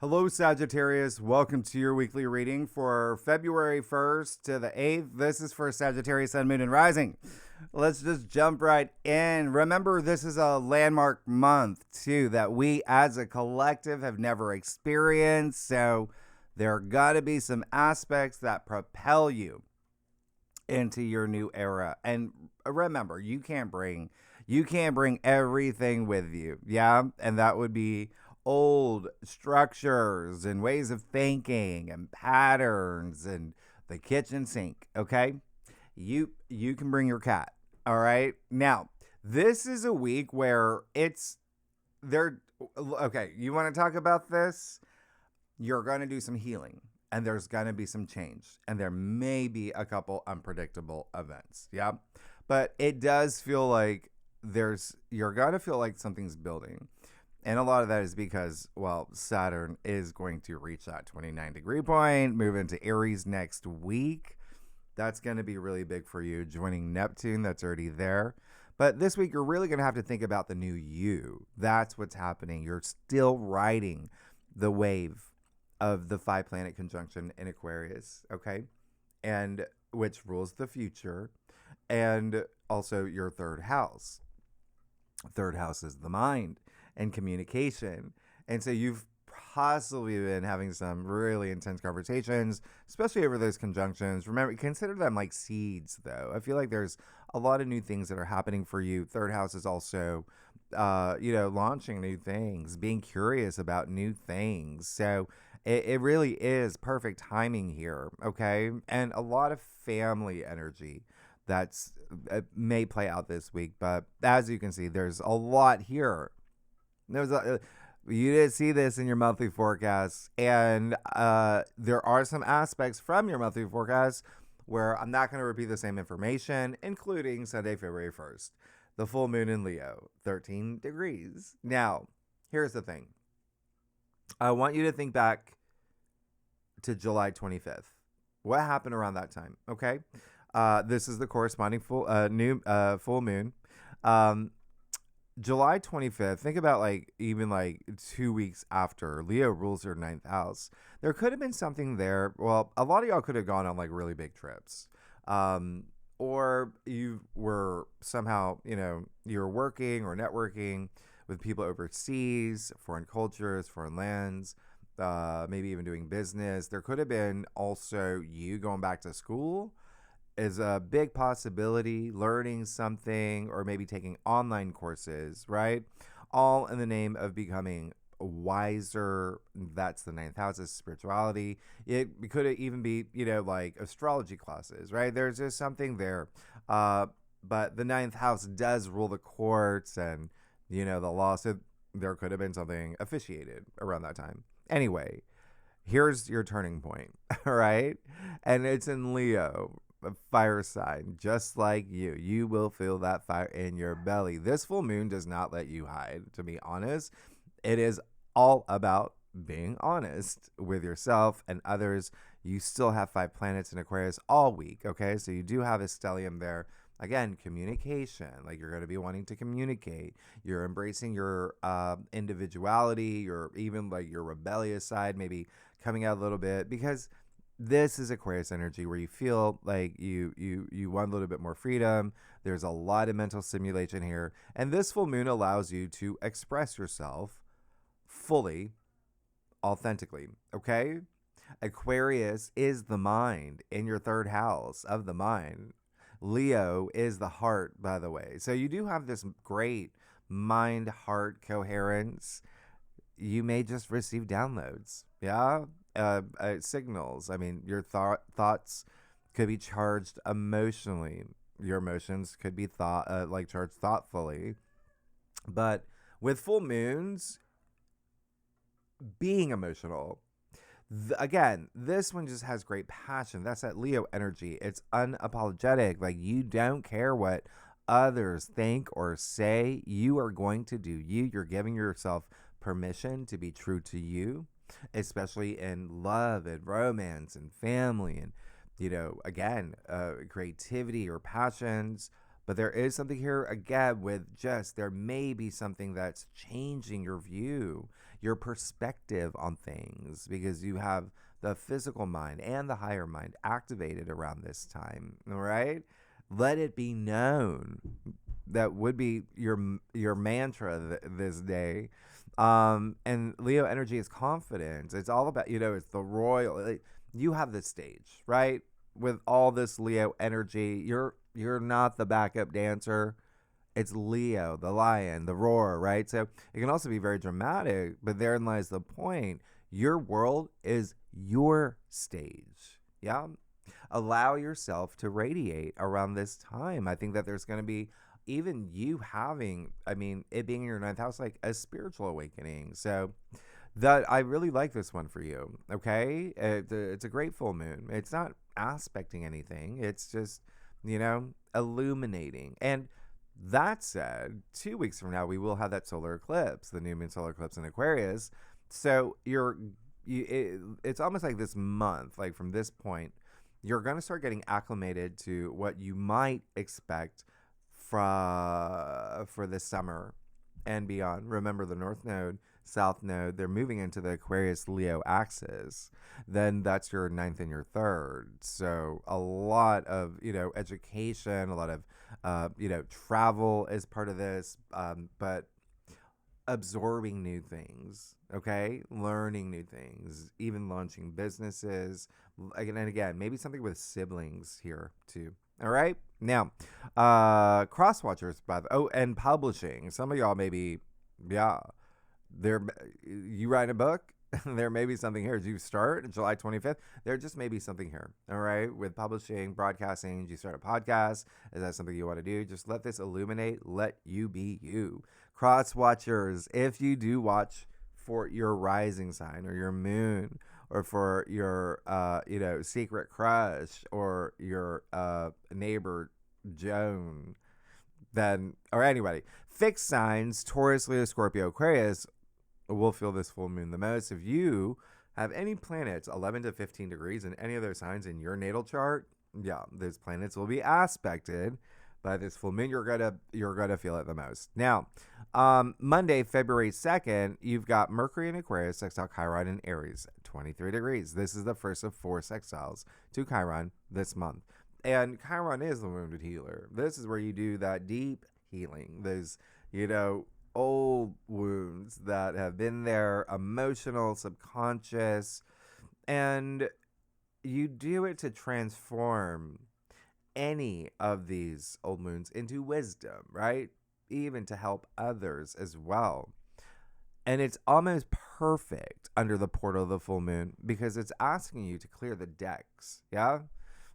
Hello, Sagittarius. Welcome to your weekly reading for February 1st to the 8th. This is for Sagittarius, Sun, Moon, and Rising. Let's just jump right in. Remember, this is a landmark month, too, that we as a collective have never experienced. So there are got to be some aspects that propel you into your new era. And remember, you can't bring everything with you. Yeah? And that would be old structures and ways of thinking and patterns and the kitchen sink, okay? You can bring your cat. All right? Now, this is a week where it's there. Okay, you want to talk about this? You're going to do some healing and there's going to be some change and there may be a couple unpredictable events. Yeah. But it does feel like you're going to feel like something's building. And a lot of that is because, well, Saturn is going to reach that 29-degree point, move into Aries next week. That's going to be really big for you, joining Neptune, that's already there. But this week, you're really going to have to think about the new you. That's what's happening. You're still riding the wave of the 5-planet conjunction in Aquarius, okay? And which rules the future, and also your third house. Third house is the mind and communication. And so you've possibly been having some really intense conversations, especially over those conjunctions. Remember, consider them like seeds, though. I feel like there's a lot of new things that are happening for you. Third house is also, launching new things, being curious about new things. So it really is perfect timing here, okay? And a lot of family energy that's may play out this week. But as you can see, there's a lot here. You didn't see this in your monthly forecast, and there are some aspects from your monthly forecast where I'm not going to repeat the same information, including Sunday, February 1st, the full moon in Leo, 13 degrees. Now, here's the thing. I want you to think back to July 25th. What happened around that time? Okay, this is the corresponding full moon. July 25th, think about even 2 weeks after Leo rules your ninth house. There could have been something there. Well, a lot of y'all could have gone on really big trips. Or you were somehow, you're working or networking with people overseas, foreign cultures, foreign lands, maybe even doing business. There could have been also you going back to school is a big possibility, learning something or maybe taking online courses, right? All in the name of becoming wiser. That's the ninth house is spirituality. It could even be, like astrology classes, right? There's just something there. But the ninth house does rule the courts and, the law. So there could have been something officiated around that time. Anyway, here's your turning point, all right? And it's in Leo, a fire sign, just like you. You will feel that fire in your belly. This full moon does not let you hide, to be honest. It is all about being honest with yourself and others. You still have 5 planets in Aquarius all week, okay? So you do have a stellium there. Again, communication, you're going to be wanting to communicate. You're embracing your individuality, your even your rebellious side, maybe coming out a little bit, because this is Aquarius energy where you feel like you want a little bit more freedom. There's a lot of mental stimulation here. And this full moon allows you to express yourself fully, authentically, okay? Aquarius is the mind in your third house of the mind. Leo is the heart, by the way. So you do have this great mind-heart coherence. You may just receive downloads, yeah? Signals. I mean, your thoughts could be charged emotionally. Your emotions could be charged thoughtfully. But with full moons, being emotional, again, this one just has great passion. That's that Leo energy. It's unapologetic. You don't care what others think or say. You are going to do you. You're giving yourself permission to be true to you, especially in love and romance and family and, again, creativity or passions. But there is something here, again, with there may be something that's changing your view. your perspective on things, because you have the physical mind and the higher mind activated around this time. All right. Let it be known. That would be your mantra this day. And Leo energy is confidence. It's all about, it's the royal. You have this stage, right? With all this Leo energy, you're not the backup dancer. It's Leo, the lion, the roar, right? So it can also be very dramatic, but therein lies the point. Your world is your stage. Yeah. Allow yourself to radiate around this time. I think that there's going to be even you having, it being in your ninth house, like a spiritual awakening. So that I really like this one for you. Okay. It's a great full moon. It's not aspecting anything. It's just, illuminating. And that said, 2 weeks from now, we will have that solar eclipse, the new moon solar eclipse in Aquarius. So it's almost like this month, like from this point, you're going to start getting acclimated to what you might expect for the summer and beyond. Remember, the North Node, South Node, they're moving into the Aquarius Leo axis. Then that's your ninth and your third. So a lot of, education, a lot of, travel is part of this, but absorbing new things, okay? Learning new things, even launching businesses. And again, maybe something with siblings here too. All right. Now, cross watchers, and publishing. Some of y'all maybe, you write a book. There may be something here. Did you start July 25th? There just may be something here. All right. With publishing, broadcasting, did you start a podcast? Is that something you want to do? Just let this illuminate. Let you be you. Cross watchers, if you do watch for your rising sign or your moon, or for your, secret crush, or your neighbor Joan, or anybody. Fixed signs, Taurus, Leo, Scorpio, Aquarius, will feel this full moon the most. If you have any planets 11 to 15 degrees in any of those signs in your natal chart, those planets will be aspected by this full moon. You're gonna feel it the most. Now, Monday, February 2nd, you've got Mercury in Aquarius, sextile Chiron in Aries, 23 degrees. This is the first of 4 sextiles to Chiron this month. And Chiron is the wounded healer. This is where you do that deep healing. Those, old wounds that have been there, emotional, subconscious, and you do it to transform any of these old wounds into wisdom, right? Even to help others as well. And it's almost perfect under the portal of the full moon because it's asking you to clear the decks. Yeah.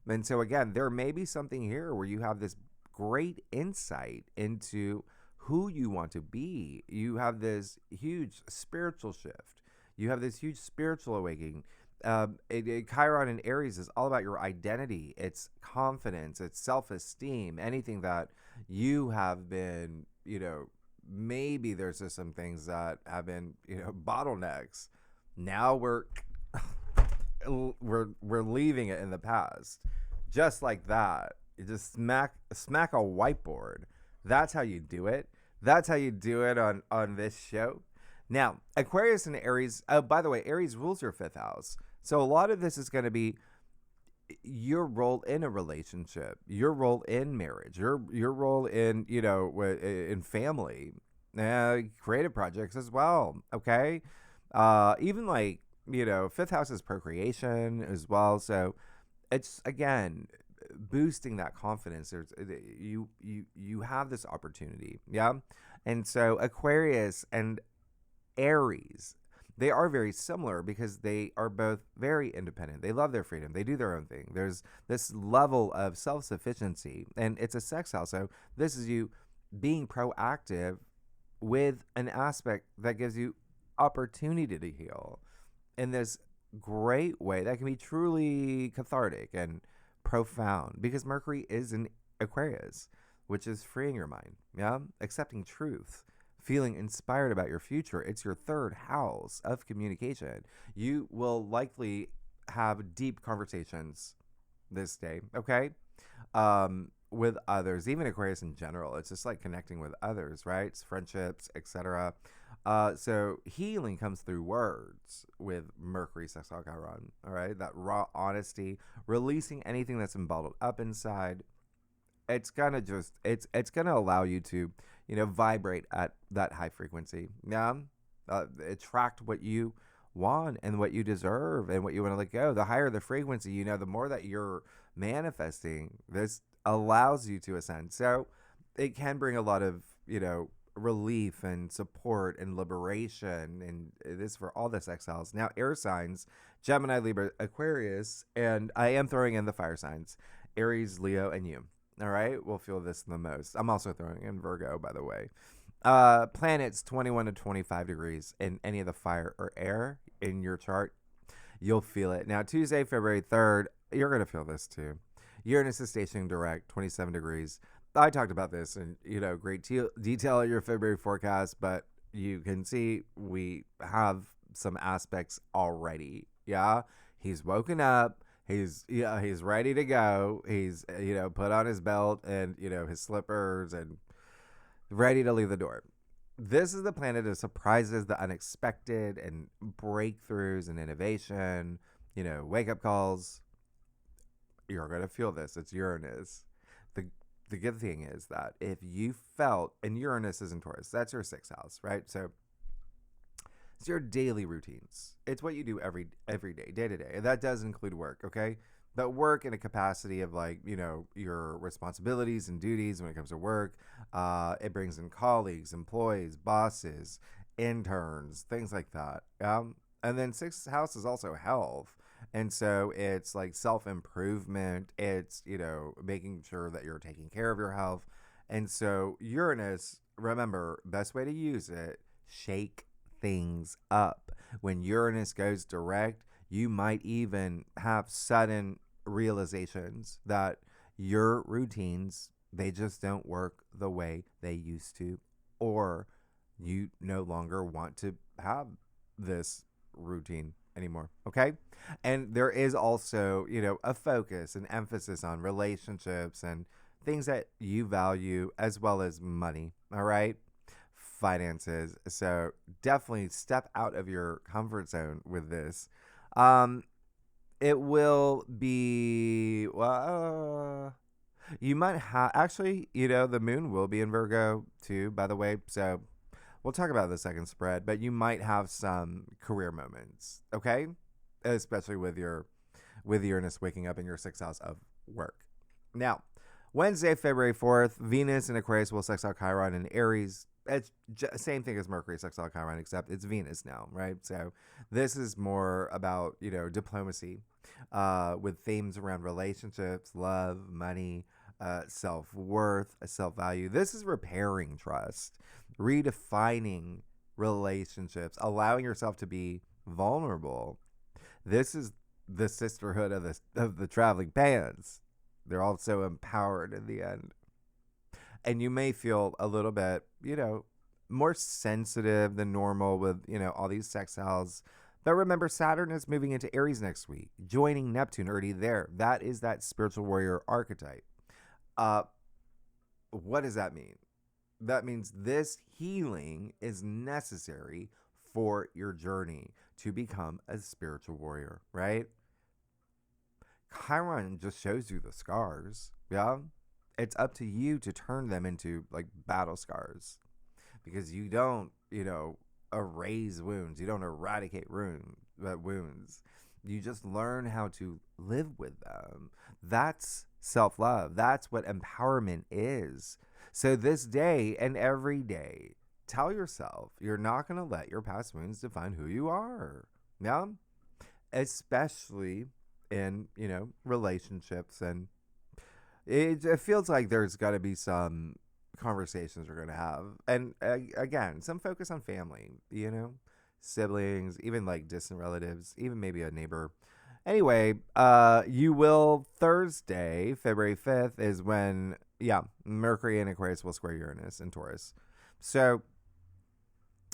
And so again, there may be something here where you have this great insight into who you want to be. You have this huge spiritual shift. You have this huge spiritual awakening. Chiron in Aries is all about your identity. It's confidence. It's self-esteem. Anything that you have been, maybe there's just some things that have been, bottlenecks. Now we're leaving it in the past, just like that. You just smack a whiteboard. That's how you do it. That's how you do it on this show. Now, Aquarius and Aries. Oh, by the way, Aries rules your 5th house. So a lot of this is going to be your role in a relationship, your role in marriage, your role in, in family, creative projects as well. Okay. Even like, 5th house is procreation as well. So it's, again, boosting that confidence. You have this opportunity. Yeah. And so Aquarius and Aries, they are very similar because they are both very independent. They love their freedom. They do their own thing. There's this level of self-sufficiency, and it's a sextile. So this is you being proactive with an aspect that gives you opportunity to heal in this great way that can be truly cathartic and profound, because Mercury is in Aquarius, which is freeing your mind, accepting truth, feeling inspired about your future. It's your 3rd house of communication. You will likely have deep conversations this day, okay? with others, even Aquarius in general. It's just like connecting with others, right? It's friendships, etc. So healing comes through words with Mercury sextile Chiron. All right, that raw honesty, releasing anything that's been bottled up inside. It's gonna just it's gonna allow you to, vibrate at that high frequency. Yeah, attract what you want and what you deserve and what you want to let go. The higher the frequency, the more that you're manifesting. This allows you to ascend. So it can bring a lot of relief and support and liberation, and this for all the sextiles. Now, air signs: Gemini, Libra, Aquarius, and I am throwing in the fire signs: Aries, Leo, and you. All right, we'll feel this the most. I'm also throwing in Virgo, by the way. Planets 21 to 25 degrees in any of the fire or air in your chart, you'll feel it. Now, Tuesday, February 3rd, you're going to feel this too. Uranus is stationing direct, 27 degrees. I talked about this in great detail in your February forecast, but you can see we have some aspects already. Yeah, he's woken up. He's ready to go. He's put on his belt and his slippers and ready to leave the door. This is the planet that surprises, the unexpected, and breakthroughs and innovation. Wake up calls. You're gonna feel this. It's Uranus. The good thing is that if you felt, and Uranus is in Taurus, that's your sixth house, right? So it's your daily routines. It's what you do every day, day to day. And that does include work, okay? But work in a capacity of your responsibilities and duties when it comes to work. It brings in colleagues, employees, bosses, interns, things like that. And then sixth house is also health. And so it's like self improvement. It's, making sure that you're taking care of your health. And so Uranus, remember, best way to use it, shake things up. When Uranus goes direct, you might even have sudden realizations that your routines, they just don't work the way they used to, or you no longer want to have this routine anymore. Okay. And there is also, a focus and emphasis on relationships and things that you value, as well as money. All right. Finances. So definitely step out of your comfort zone with this. It will be, well, you might have, actually, the moon will be in Virgo too, by the way. So we'll talk about the second spread, but you might have some career moments, okay? Especially with Uranus waking up in your sixth house of work. Now, Wednesday, February 4th, Venus in Aquarius will sextile Chiron in Aries. It's same thing as Mercury sextile Chiron, except it's Venus now, right? So this is more about, diplomacy, with themes around relationships, love, money, self-worth, self-value. This is repairing trust, redefining relationships, allowing yourself to be vulnerable. This is the sisterhood of the traveling pants. They're all so empowered in the end. And you may feel a little bit, more sensitive than normal with, all these sextiles. But remember, Saturn is moving into Aries next week, joining Neptune already there. That is that spiritual warrior archetype. What does that mean? That means this healing is necessary for your journey to become a spiritual warrior, right? Chiron just shows you the scars. Yeah. It's up to you to turn them into like battle scars, because you don't, erase wounds. You don't eradicate wounds. You just learn how to live with them. That's self-love. That's what empowerment is. So this day and every day, tell yourself you're not going to let your past wounds define who you are. Yeah? Especially in, relationships. And it feels like there's got to be some conversations we're going to have. And again, some focus on family, siblings, even like distant relatives, even maybe a neighbor. Anyway, you will, Thursday, February 5th is when, Mercury and Aquarius will square Uranus and Taurus. So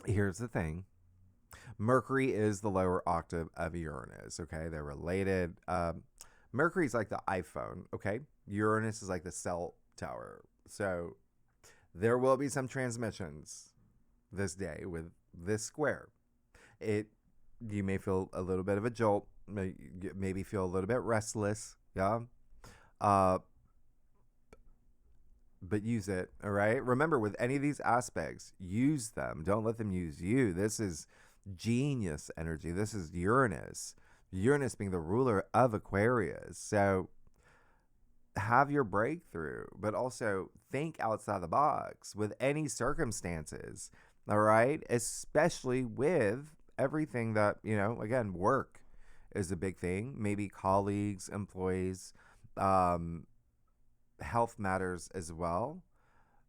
here's the thing. Mercury is the lower octave of Uranus, okay? They're related. Mercury's like the iPhone, okay? Uranus is like the cell tower. So there will be some transmissions this day with this square. You may feel a little bit of a jolt, maybe feel a little bit restless, yeah. Uh, but use it, all right? Remember, with any of these aspects, use them. Don't let them use you. This is genius energy. This is Uranus. Uranus being the ruler of Aquarius. So have your breakthrough, but also think outside the box with any circumstances, all right? Especially with everything that, again, work is a big thing. Maybe colleagues, employees, health matters as well.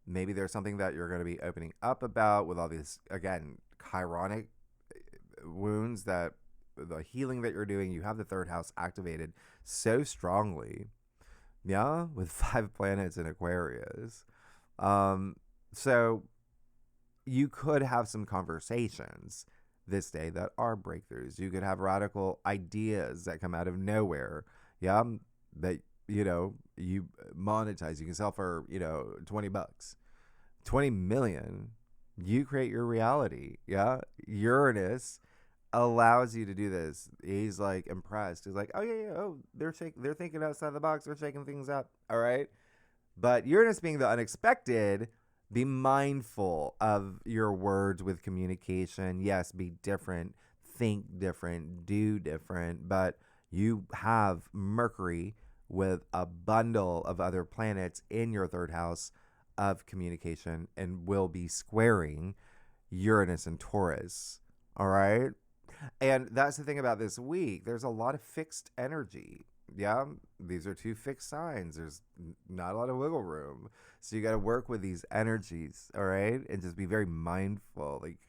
Maybe there's something that you're going to be opening up about with all these, again, chironic wounds, that the healing that you're doing. You have the third house activated so strongly, yeah, with 5 planets in Aquarius. So you could have some conversations this day that are breakthroughs. You could have radical ideas that come out of nowhere, yeah, that you monetize. You can sell for $20, 20 million. You create your reality, yeah. Uranus allows you to do this. He's like impressed. He's like, oh yeah, oh, they're thinking outside the box, they're shaking things up, all right. But Uranus being the unexpected, be mindful of your words with communication. Yes, be different, think different, do different, but you have Mercury with a bundle of other planets in your third house of communication, and will be squaring Uranus and Taurus, all right? And that's the thing about this week. There's a lot of fixed energy. Yeah, these are 2 fixed signs. There's not a lot of wiggle room. So you got to work with these energies, all right? And just be very mindful. Like,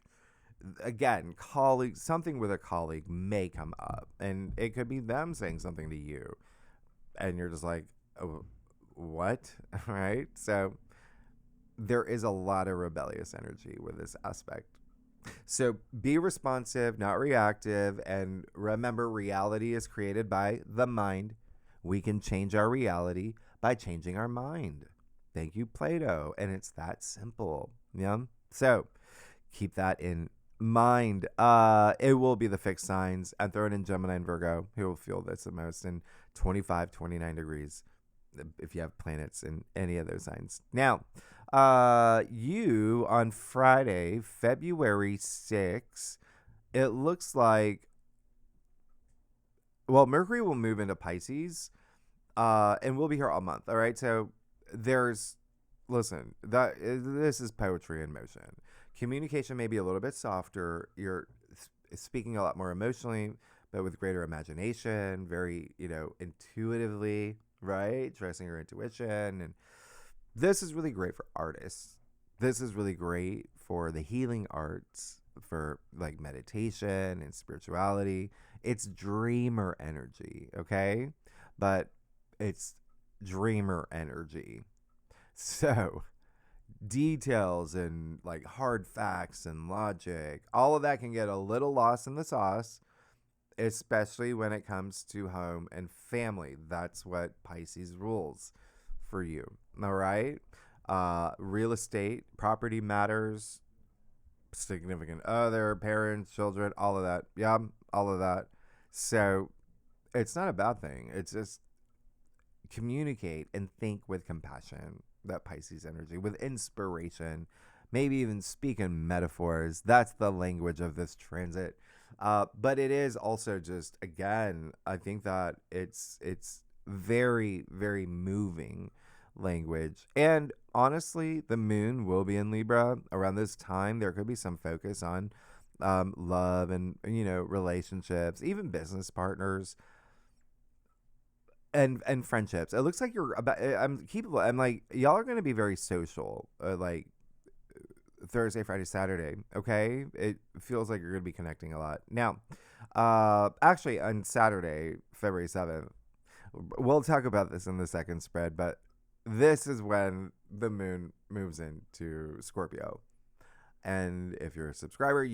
again, something with a colleague may come up, and it could be them saying something to you, and you're just like, oh, what? All right? So there is a lot of rebellious energy with this aspect. So be responsive, not reactive. And remember, reality is created by the mind. We can change our reality by changing our mind. Thank you, Plato. And it's that simple. Yeah. So keep that in mind. It will be the fixed signs. I'm throwing in Gemini and Virgo, who will feel this the most, in 25, 29 degrees if you have planets in any of those signs. Now, you on Friday, February 6th, it looks like, well, Mercury will move into Pisces, and we'll be here all month. All right. So this is poetry in motion. Communication may be a little bit softer. You're speaking a lot more emotionally, but with greater imagination, very, intuitively, right? Trusting your intuition. And this is really great for artists. This is really great for the healing arts, for like meditation and spirituality. It's dreamer energy, okay? But it's dreamer energy. So details and like hard facts and logic, all of that can get a little lost in the sauce, especially when it comes to home and family. That's what Pisces rules for you. All right. Real estate, property matters, significant other, parents, children, all of that. Yeah, all of that. So it's not a bad thing. It's just communicate and think with compassion, that Pisces energy, with inspiration, maybe even speak in metaphors. That's the language of this transit. But it is also just, again, I think that it's very, very moving language. And honestly, the moon will be in Libra around this time. There could be some focus on love and, relationships, even business partners and friendships. It looks like I'm like, y'all are going to be very social, like Thursday, Friday, Saturday. Okay. It feels like you're going to be connecting a lot. Now, actually on Saturday, February 7th, we'll talk about this in the second spread, but this is when the moon moves into Scorpio. And if you're a subscriber,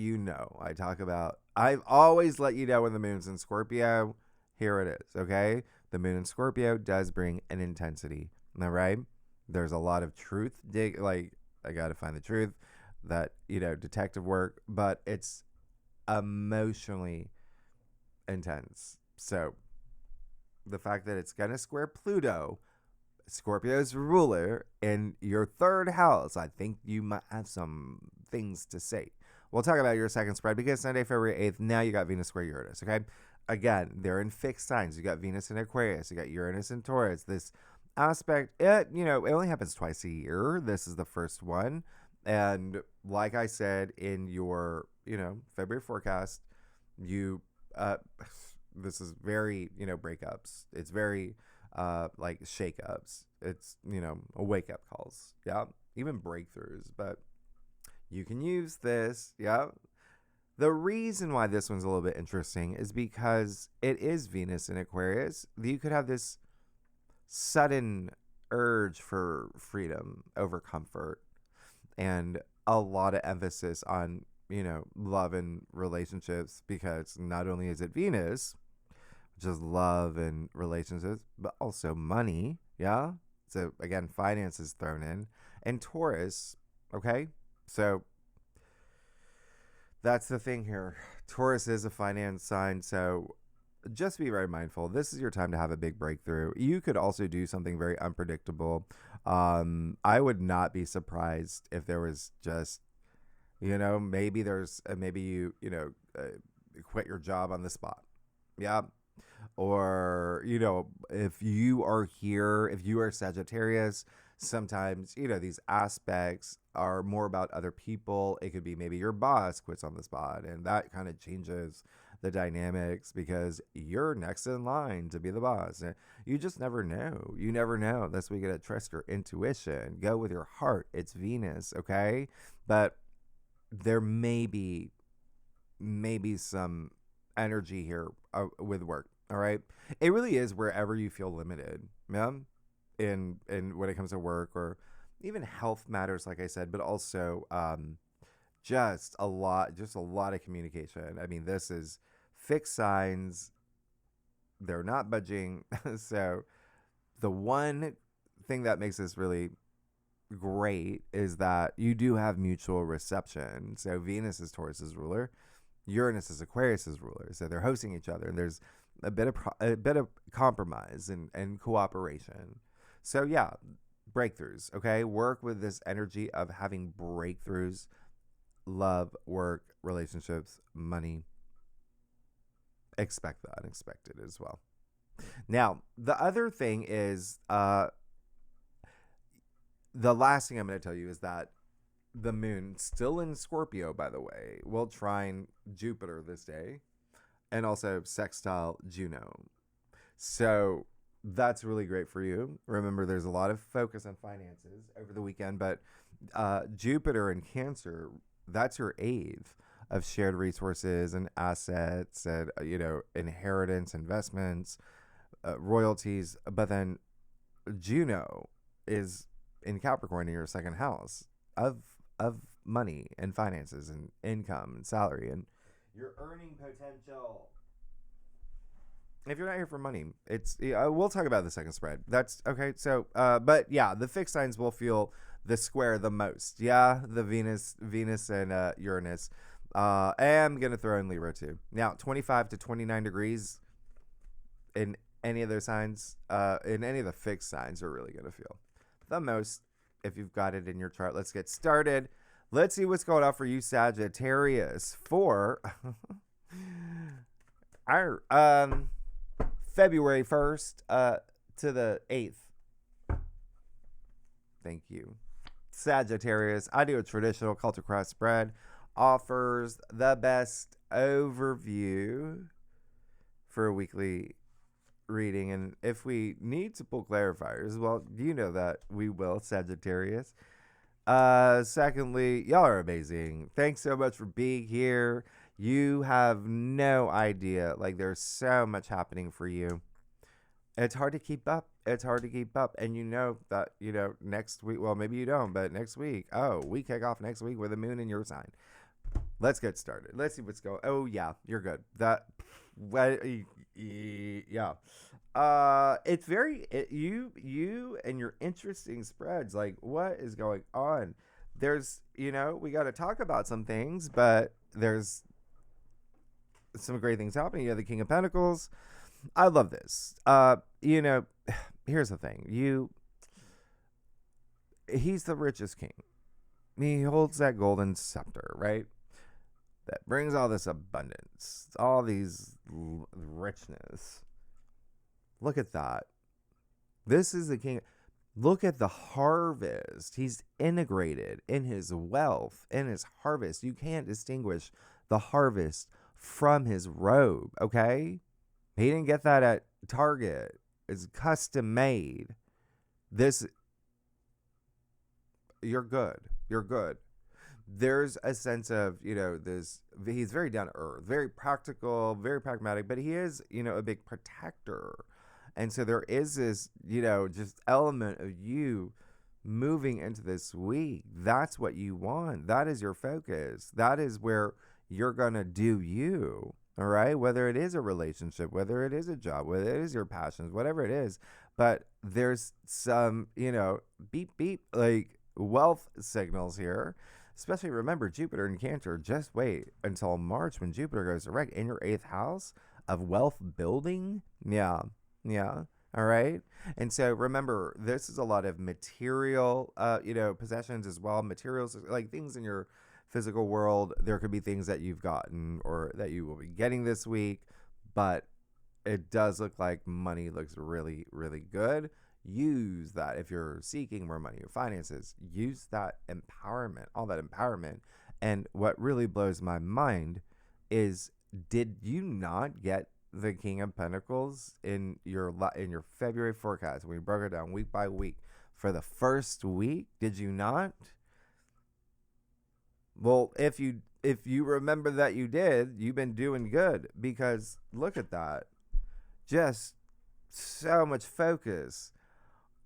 I've always let you know when the moon's in Scorpio. Here it is. Okay. The moon in Scorpio does bring an intensity. All right. There's a lot of truth. Like, I got to find the truth, that, detective work, but it's emotionally intense. So the fact that it's going to square Pluto, Scorpio's ruler, in your third house, I think you might have some things to say. We'll talk about your second spread because Sunday, February 8th, now you got Venus square Uranus, okay? Again, they're in fixed signs. You got Venus in Aquarius. You got Uranus in Taurus. This aspect, it only happens twice a year. This is the first one. And like I said in your, February forecast, this is very, breakups. It's very, like shakeups. It's, a wake up calls. Yeah. Even breakthroughs. But you can use this. Yeah. The reason why this one's a little bit interesting is because it is Venus in Aquarius. You could have this sudden urge for freedom over comfort and a lot of emphasis on, love and relationships, because not only is it Venus, which is love and relationships, but also money. Yeah. So again, finance is thrown in, and Taurus. Okay. So that's the thing here. Taurus is a finance sign, so just be very mindful. This is your time to have a big breakthrough. You could also do something very unpredictable. I would not be surprised if there was just, maybe you quit your job on the spot. Yeah. Or, if you are Sagittarius, sometimes, these aspects are more about other people. It could be maybe your boss quits on the spot, and that kind of changes the dynamics because you're next in line to be the boss. You just never know. You never know. That's why you got to trust your intuition. Go with your heart. It's Venus, okay? But there may be some energy here with work, all right? It really is wherever you feel limited, yeah? In when it comes to work or even health matters, like I said, but also just a lot of communication. I mean, this is fixed signs. They're not budging. So the one thing that makes this really great is that you do have mutual reception. So Venus is Taurus's ruler, Uranus is Aquarius's ruler. So they're hosting each other, and there's a bit of compromise and cooperation. So yeah, breakthroughs, okay? Work with this energy of having breakthroughs, love, work, relationships, money. Expect the unexpected as well. Now, the other thing is, the last thing I'm going to tell you is that the moon, still in Scorpio, by the way, will trine Jupiter this day and also sextile Juno. So that's really great for you. Remember, there's a lot of focus on finances over the weekend, but Jupiter in Cancer, that's your eighth of shared resources and assets and, inheritance, investments, royalties. But then Juno is in Capricorn in your second house of money and finances and income and salary and your earning potential. If you're not here for money, we'll talk about the second spread. That's okay. So, but yeah, the fixed signs will feel the square the most. Yeah, the Venus and Uranus. I'm gonna throw in Libra too. Now, 25 to 29 degrees in any of those signs, in any of the fixed signs, are really gonna feel the most if you've got it in your chart. Let's get started. Let's see what's going on for you, Sagittarius, for our February 1st to the 8th. Thank you. Sagittarius, I do a traditional culture cross spread, offers the best overview for a weekly reading. And if we need to pull clarifiers, well, you know that we will, Sagittarius. Secondly, y'all are amazing. Thanks so much for being here. You have no idea. Like, there's so much happening for you. It's hard to keep up. And you know that, next week, well, maybe you don't, but next week, we kick off next week with a moon in your sign. Let's get started. Let's see what's going. Oh, yeah, you're good. Yeah. It's you and your interesting spreads. Like, what is going on? There's, we got to talk about some things, but there's some great things happening. You have the King of Pentacles. I love this. Here's the thing. He's the richest king. He holds that golden scepter, right? That brings all this abundance, all these richness. Look at that. This is the king. Look at the harvest. He's integrated in his wealth, in his harvest. You can't distinguish the harvest from his robe, okay? He didn't get that at Target. It's custom made. This, you're good. You're good. There's a sense of, this, he's very down to earth, very practical, very pragmatic, but he is, a big protector. And so there is this, just element of you moving into this week. That's what you want. That is your focus. That is where you're going to do you. All right. Whether it is a relationship, whether it is a job, whether it is your passions, whatever it is. But there's some, beep, beep, like wealth signals here. Especially remember Jupiter in Cancer. Just wait until March when Jupiter goes direct in your 8th house of wealth building. Yeah. All right. And so remember, this is a lot of material, possessions as well. Materials, like things in your physical world. There could be things that you've gotten or that you will be getting this week, but it does look like money looks really, really good. Use that if you're seeking more money or finances. Use that empowerment, all that empowerment. And what really blows my mind is, did you not get the King of Pentacles in your February forecast when we broke it down week by week for the first week? Did you not? Well, if you remember that you did, you've been doing good, because look at that. Just so much focus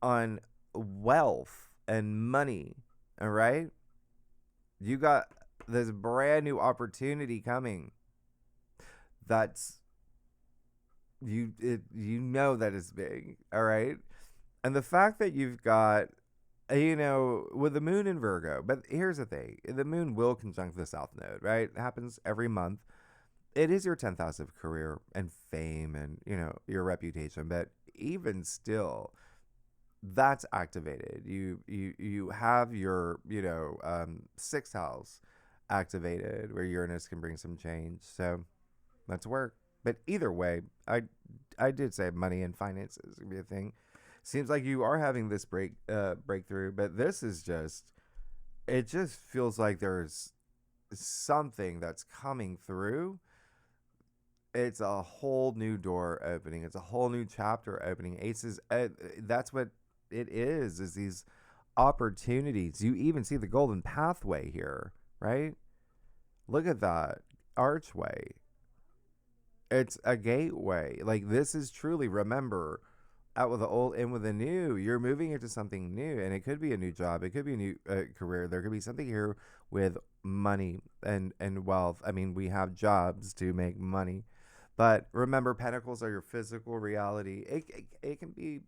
on wealth and money. All right. You got this brand new opportunity coming. That's that is big. All right. And the fact that you've got, with the moon in Virgo, but here's the thing, the moon will conjunct the South Node, right? It happens every month. It is your 10th house of career and fame and, your reputation. But even still, that's activated. You have your 6th house activated, where Uranus can bring some change. So let's work. But either way, I did say money and finances would be a thing. Seems like you are having this breakthrough, but this is it just feels like there's something that's coming through. It's a whole new door opening. It's a whole new chapter opening. Aces, that's what it is these opportunities. You even see the golden pathway here, right? Look at that archway. It's a gateway. Like, this is truly, remember, out with the old, in with the new. You're moving into something new, and it could be a new job. It could be a new career. There could be something here with money and wealth. I mean, we have jobs to make money. But remember, pentacles are your physical reality. It can be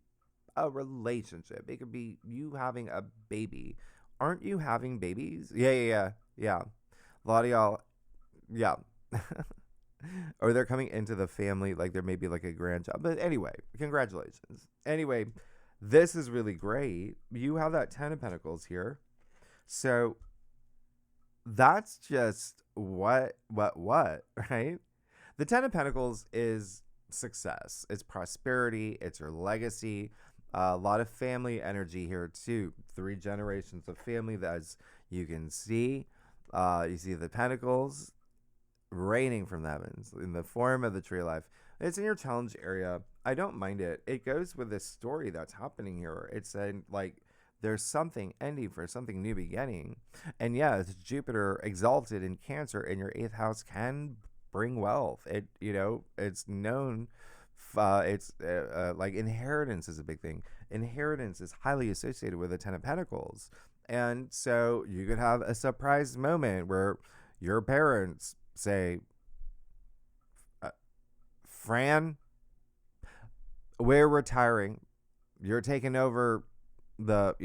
a relationship. It could be you having a baby. Aren't you having babies? Yeah. A lot of y'all, yeah. Or they're coming into the family, like there may be like a grandchild. But anyway, congratulations. Anyway, this is really great. You have that 10 of Pentacles here. So that's just what, right? The 10 of Pentacles is success. It's prosperity. It's your legacy. A lot of family energy here too. 3 generations of family, as you can see. You see the Pentacles raining from the heavens in the form of the tree of life. It's in your challenge area. I don't mind it. It goes with this story that's happening here. It's saying, like, there's something ending for something new beginning. And yes, Jupiter exalted in Cancer in your 8th house can bring wealth. It's known. It's like inheritance is a big thing. Inheritance is highly associated with the 10 of Pentacles. And so you could have a surprise moment where your parents say, Fran, we're retiring. You're taking over the,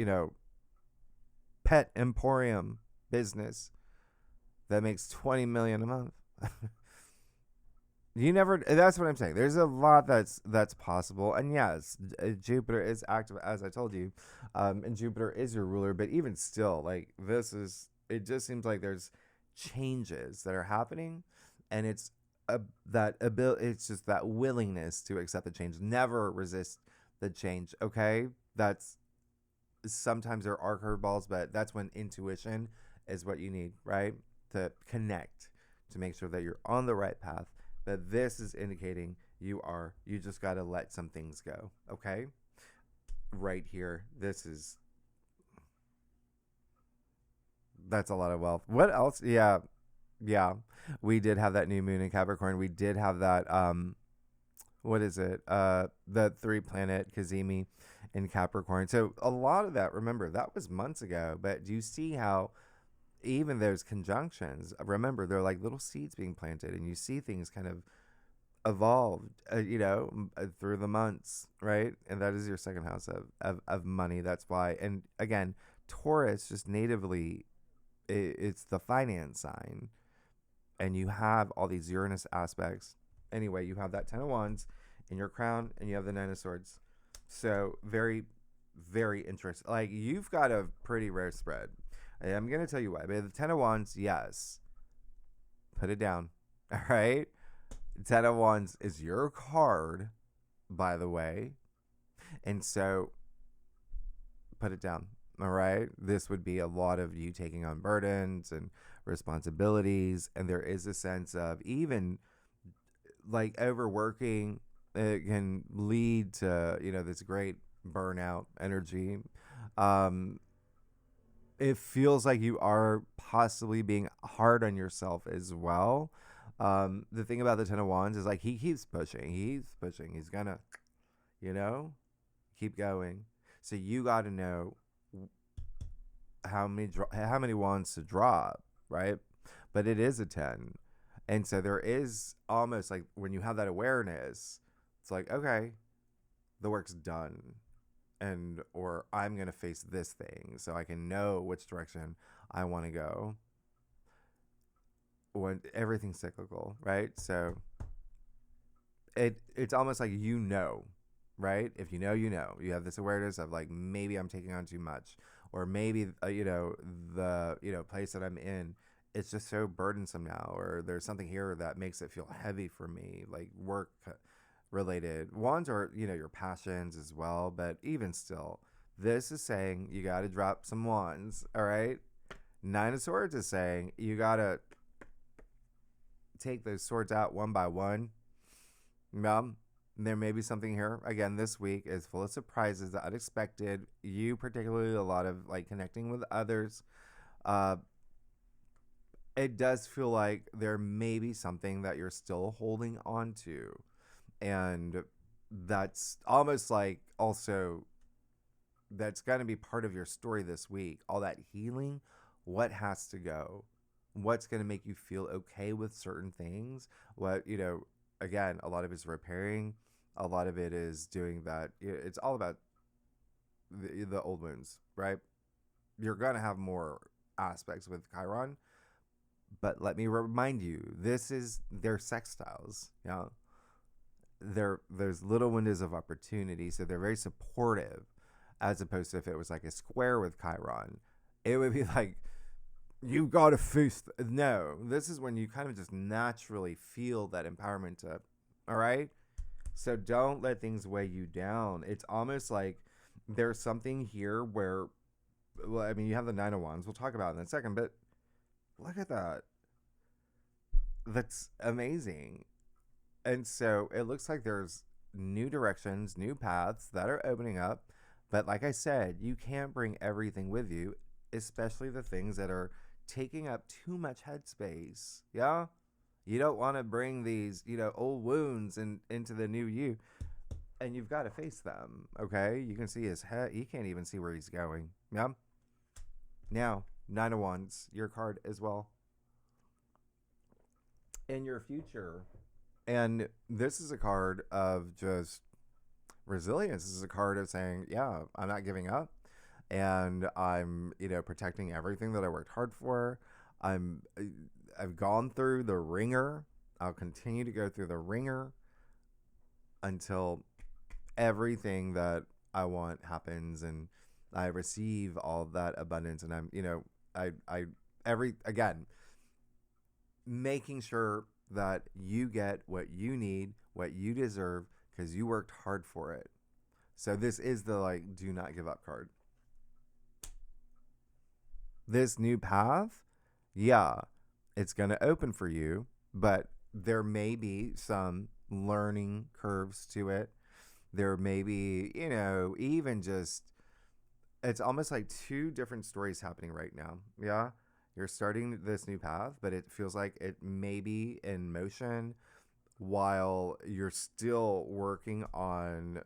pet emporium business that makes 20 million a month. That's what I'm saying. There's a lot that's possible. And yes, Jupiter is active, as I told you. And Jupiter is your ruler, but even still, like, it just seems like there's changes that are happening, and it's it's just that willingness to accept the change. Never resist the change. Okay. Sometimes there are curveballs, but that's when intuition is what you need, right? To connect, to make sure that you're on the right path. But this is indicating you just got to let some things go. Okay. Right here. That's a lot of wealth. What else? Yeah. Yeah. We did have that new moon in Capricorn. We did have that, what is it? The 3-planet Cazimi in Capricorn. So a lot of that, remember, that was months ago. But do you see how even those conjunctions, remember, they're like little seeds being planted, and you see things kind of evolved, through the months, right? And that is your second house of money. That's why. And again, Taurus just natively, it's the finance sign, and you have all these Uranus aspects. Anyway, you have that 10 of Wands in your crown, and you have the 9 of Swords. So very, very interesting. Like, you've got a pretty rare spread. I'm going to tell you why. But the 10 of Wands, yes. Put it down. All right? 10 of Wands is your card, by the way. And so, put it down. All right? This would be a lot of you taking on burdens and responsibilities. And there is a sense of even, like, overworking. It can lead to, this great burnout energy. It feels like you are possibly being hard on yourself as well. The thing about the 10 of Wands is, like, he keeps pushing. He's gonna, keep going. So you got to know how many wands to drop, right? But it is a 10. And so there is almost like, when you have that awareness, it's like, okay, the work's done. Or I'm going to face this thing so I can know which direction I want to go. When everything's cyclical, right? So it's almost like, right? If you have this awareness of, like, maybe I'm taking on too much, or maybe the place that I'm in, it's just so burdensome now, or there's something here that makes it feel heavy for me, like work related. Wands are, your passions as well, but even still, this is saying you got to drop some wands. All right. 9 of Swords is saying you got to take those swords out one by one. There may be something here. Again, this week is full of surprises, the unexpected. You particularly, a lot of, like, connecting with others. It does feel like there may be something that you're still holding on to. And that's almost like, also, that's going to be part of your story this week. All that healing, what has to go? What's going to make you feel okay with certain things? What, again, a lot of it is repairing. A lot of it is doing that. It's all about the old wounds, right? You're going to have more aspects with Chiron. But let me remind you, they're sextiles. There's little windows of opportunity, so they're very supportive, as opposed to if it was like a square with Chiron, it would be like, you gotta face. No, this is when you kind of just naturally feel that empowerment to, all right? So don't let things weigh you down. It's almost like there's something here where, well, I mean, you have the 9 of Wands. We'll talk about it in a second, but look at that. That's amazing. And so it looks like there's new directions, new paths that are opening up. But like I said, you can't bring everything with you, especially the things that are taking up too much headspace. Yeah? You don't want to bring these, old wounds into the new you. And you've got to face them, okay? You can see his head. He can't even see where he's going. Yeah? Now, 9 of Wands, your card as well. In your future. And this is a card of just resilience. This is a card of saying, yeah, I'm not giving up, and I'm, protecting everything that I worked hard for. I'm I've gone through the ringer. I'll continue to go through the ringer until everything that I want happens, and I receive all of that abundance. And I'm, again, making sure that you get what you need, what you deserve, because you worked hard for it. So this is the do not give up card. This new path, yeah, it's going to open for you, but there may be some learning curves to it. There may be, even just, it's almost like two different stories happening right now. Yeah. You're starting this new path, but it feels like it may be in motion while you're still working on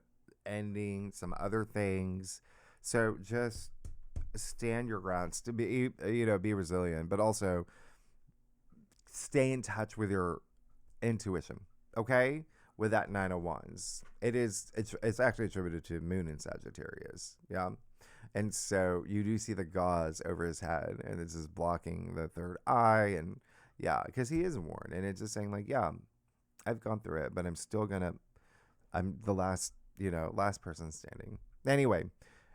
ending some other things. So just stand your grounds, to be, be resilient, but also stay in touch with your intuition. Okay. With that 9 of Wands, it's actually attributed to Moon in Sagittarius. Yeah. And so you do see the gauze over his head, and this is blocking the third eye. And yeah, because he is worn, and it's just saying yeah, I've gone through it, but I'm the last person standing. Anyway,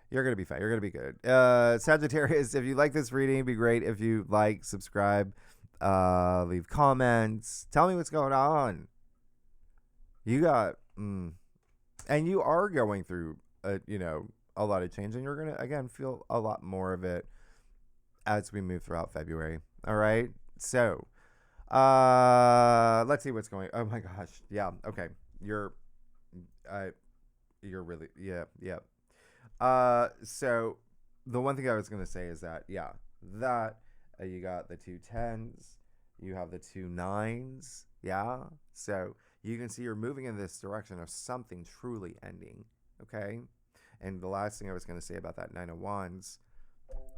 you're going to be fine. You're going to be good. Sagittarius, if you like this reading, it'd be great if you subscribe, leave comments, tell me what's going on. You got, and you are going through, a lot of change, and you're going to, again, feel a lot more of it as we move throughout February. All right. So, let's see what's going. Oh my gosh. Yeah. Okay. You're really, yeah. So the one thing I was going to say is that, you got the 2 10s, you have the 2 9s. Yeah. So you can see you're moving in this direction of something truly ending. Okay. And the last thing I was going to say about that 9 of Wands,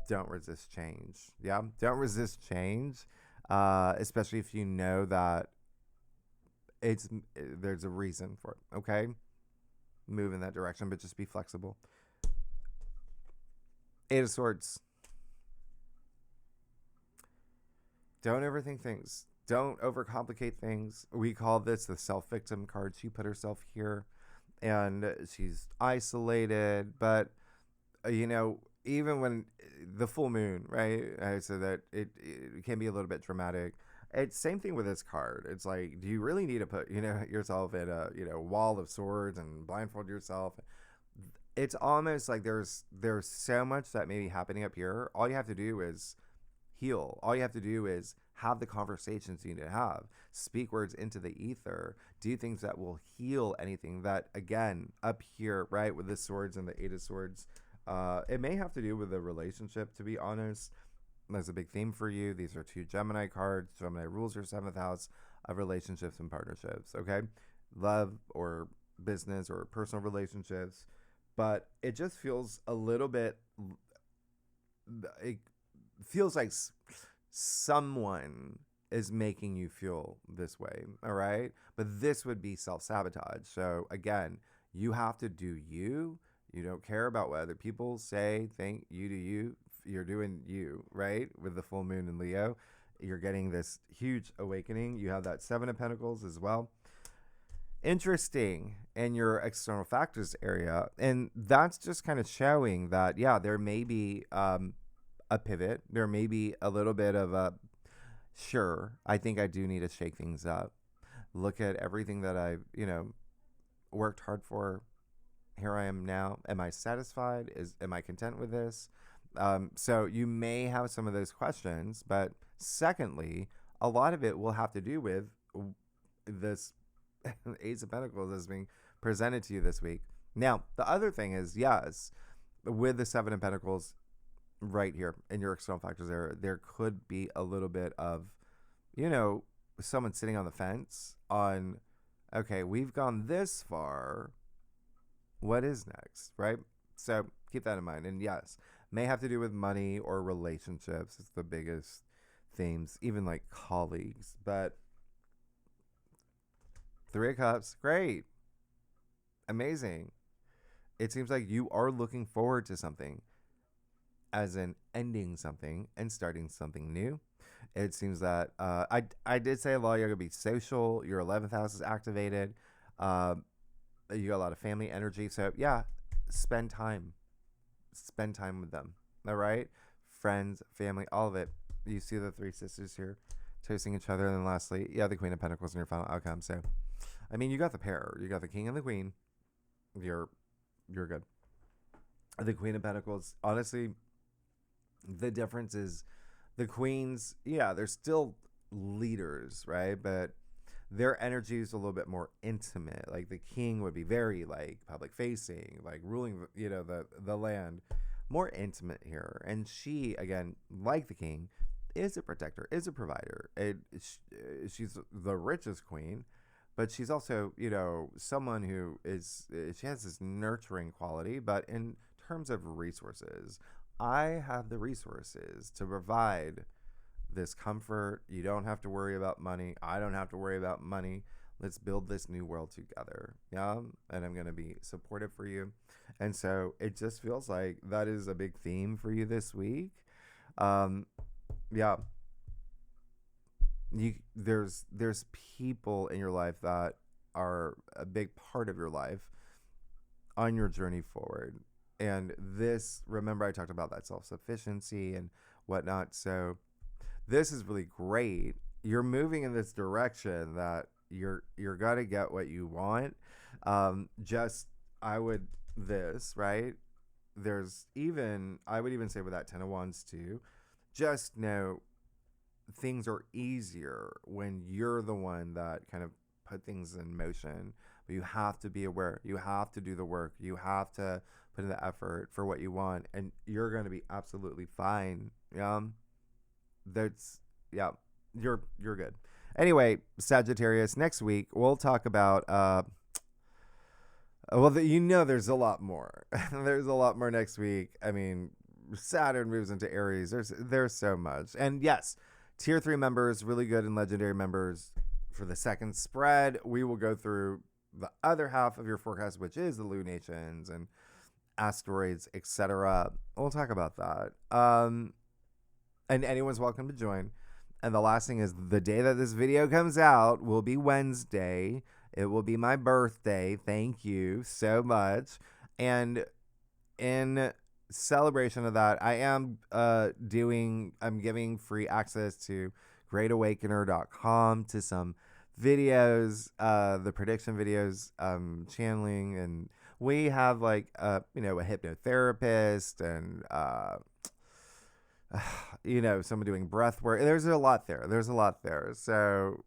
don't resist change. Yeah. Don't resist change. Especially if you know that there's a reason for it. Okay. Move in that direction, but just be flexible. 8 of Swords. Don't overthink things. Don't overcomplicate things. We call this the self-victim card. She put herself here, and she's isolated. But, even when the full moon, right? I said that it can be a little bit dramatic. It's same thing with this card. It's like, do you really need to put, yourself in a, wall of swords and blindfold yourself? It's almost like there's so much that may be happening up here. All you have to do is heal. All you have to do is have the conversations you need to have. Speak words into the ether. Do things that will heal anything that, again, up here, right, with the swords and the 8 of Swords, it may have to do with a relationship, to be honest. There's a big theme for you. These are 2 Gemini cards. Gemini rules your 7th house of relationships and partnerships, okay? Love or business or personal relationships. But it just feels a little bit, it feels like someone is making you feel this way, all right? But this would be self-sabotage. So again, you have to do you. You don't care about what other people say, think. You do you. You're doing you, right? With the full moon in Leo, you're getting this huge awakening. You have that 7 of Pentacles as well. Interesting in your external factors area. And that's just kind of showing that, yeah, there may be a pivot. There may be a little bit of a, sure, I think I do need to shake things up. Look at everything that I've, worked hard for. Here I am now. Am I satisfied? Am I content with this? So you may have some of those questions, but secondly, a lot of it will have to do with this Ace of Pentacles that's being presented to you this week. Now, the other thing is, yes, with the 7 of Pentacles right here in your external factors there could be a little bit of, someone sitting on the fence on, okay, we've gone this far. What is next, right? So keep that in mind. And yes, may have to do with money or relationships. It's the biggest themes, even like colleagues. But 3 of Cups, great. Amazing. it seems like you are looking forward to something, as in ending something and starting something new. It seems that I did say a lot. You're gonna be social. Your 11th house is activated. Um, you got a lot of family energy. So yeah, spend time. Spend time with them. All right, friends, family, all of it. You see the three sisters here, toasting each other, and then lastly, yeah, the Queen of Pentacles in your final outcome. So, I mean, you got the pair. You got the King and the Queen. You're good. The Queen of Pentacles, honestly, the difference is the queens, yeah, they're still leaders, right? But their energy is a little bit more intimate. Like the king would be very like public facing, like ruling, the land, more intimate here. And she, again, like the king, is a protector, is a provider. She's the richest queen, but she's also, someone who she has this nurturing quality. But in terms of resources, I have the resources to provide this comfort. You don't have to worry about money. I don't have to worry about money. Let's build this new world together. Yeah. And I'm going to be supportive for you. And so it just feels like that is a big theme for you this week. Yeah. There's people in your life that are a big part of your life on your journey forward. And this, remember I talked about that self-sufficiency and whatnot. So this is really great. You're moving in this direction that you're gonna get what you want. Right? I would even say with that 10 of Wands too, just know things are easier when you're the one that kind of put things in motion. But you have to be aware. You have to do the work. You have to put in the effort for what you want, and you're going to be absolutely fine. Yeah, you're good. Anyway, Sagittarius, next week we'll talk about there's a lot more. There's a lot more next week. I mean, Saturn moves into Aries. There's so much. And yes, tier 3 members, really good, and legendary members for the second spread. We will go through the other half of your forecast, which is the lunations and asteroids, etc. We'll talk about that. And anyone's welcome to join. And the last thing is, the day that this video comes out will be Wednesday. It will be my birthday. Thank you so much. And in celebration of that, I am I'm giving free access to greatawakener.com to some videos, the prediction videos, channeling, and we have like a hypnotherapist and someone doing breath work. There's a lot there. So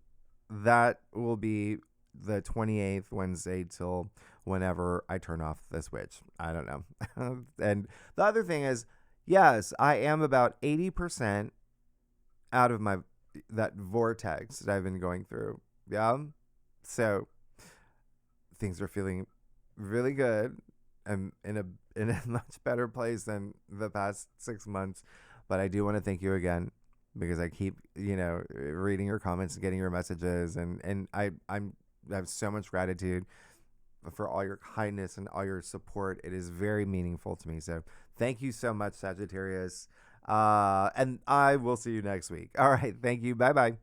that will be the 28th, Wednesday, till whenever I turn off the switch. I don't know. And the other thing is, yes, I am about 80% out of that vortex that I've been going through. Yeah. So things are feeling really good. I'm in a much better place than the past 6 months. But I do want to thank you again, because I keep, reading your comments and getting your messages. And I have so much gratitude for all your kindness and all your support. It is very meaningful to me. So thank you so much, Sagittarius. And I will see you next week. All right. Thank you. Bye-bye.